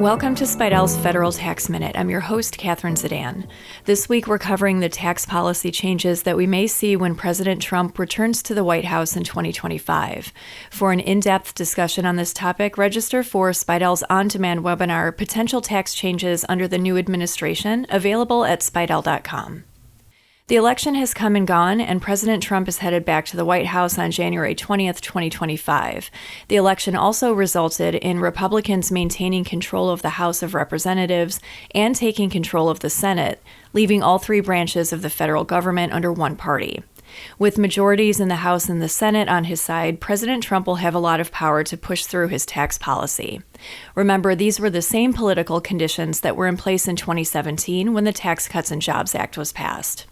Welcome to Spiedel's Federal Tax Minute. I'm your host, Catherine Zidane. This week we're covering the tax policy changes that we may see when President Trump returns to the White House in 2025. For an in-depth discussion on this topic, register for Spiedel's on-demand webinar, Potential Tax Changes Under the New Administration, available at spiedel.com. The election has come and gone, and President Trump is headed back to the White House on January 20th, 2025. The election also resulted in Republicans maintaining control of the House of Representatives and taking control of the Senate, leaving all three branches of the federal government under one party. With majorities in the House and the Senate on his side, President Trump will have a lot of power to push through his tax policy. Remember, these were the same political conditions that were in place in 2017 when the Tax Cuts and Jobs Act was passed.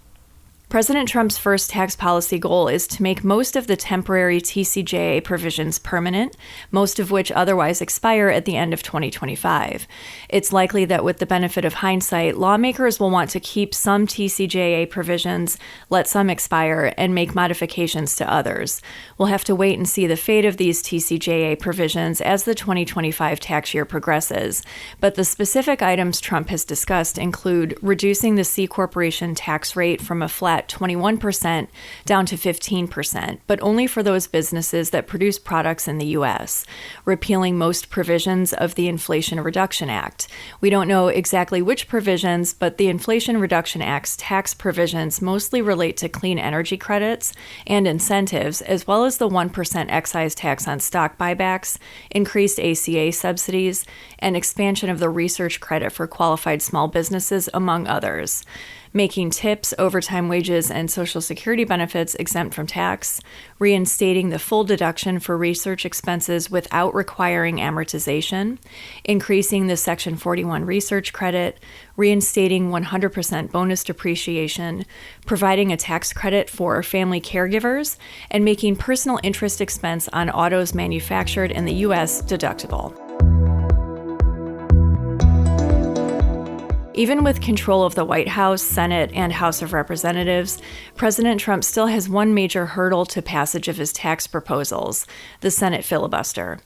President Trump's first tax policy goal is to make most of the temporary TCJA provisions permanent, most of which otherwise expire at the end of 2025. It's likely that with the benefit of hindsight, lawmakers will want to keep some TCJA provisions, let some expire, and make modifications to others. We'll have to wait and see the fate of these TCJA provisions as the 2025 tax year progresses. But the specific items Trump has discussed include reducing the C corporation tax rate from a flat 21% down to 15%, but only for those businesses that produce products in the U.S., repealing most provisions of the Inflation Reduction Act. We don't know exactly which provisions, but the Inflation Reduction Act's tax provisions mostly relate to clean energy credits and incentives, as well as the 1% excise tax on stock buybacks, increased ACA subsidies, and expansion of the research credit for qualified small businesses, among others. Making tips, overtime wages, and Social Security benefits exempt from tax, reinstating the full deduction for research expenses without requiring amortization, increasing the Section 41 research credit, reinstating 100% bonus depreciation, providing a tax credit for family caregivers, and making personal interest expense on autos manufactured in the U.S. deductible. Even with control of the White House, Senate, and House of Representatives, President Trump still has one major hurdle to passage of his tax proposals: the Senate filibuster.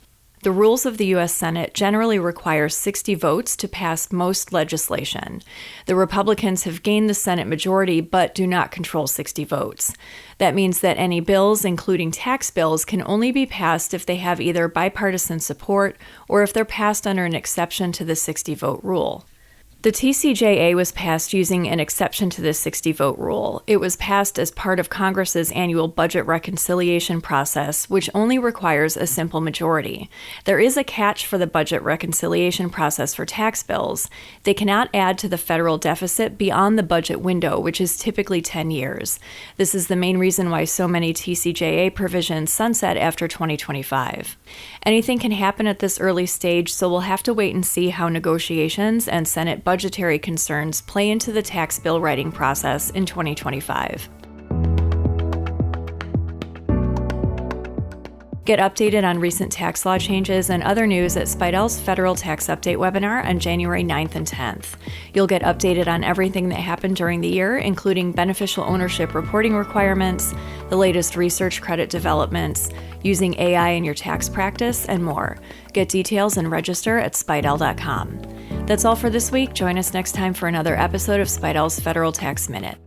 The rules of the U.S. Senate generally require 60 votes to pass most legislation. The Republicans have gained the Senate majority but do not control 60 votes. That means that any bills, including tax bills, can only be passed if they have either bipartisan support or if they're passed under an exception to the 60-vote rule. The TCJA was passed using an exception to the 60-vote rule. It was passed as part of Congress's annual budget reconciliation process, which only requires a simple majority. There is a catch for the budget reconciliation process for tax bills. They cannot add to the federal deficit beyond the budget window, which is typically 10 years. This is the main reason why so many TCJA provisions sunset after 2025. Anything can happen at this early stage, so we'll have to wait and see how negotiations and Senate budgetary concerns play into the tax bill writing process in 2025. Get updated on recent tax law changes and other news at Spiedel's Federal Tax Update webinar on January 9th and 10th. You'll get updated on everything that happened during the year, including beneficial ownership reporting requirements, the latest research credit developments, using AI in your tax practice, and more. Get details and register at spiedel.com. That's all for this week. Join us next time for another episode of Spiedel's Federal Tax Minute.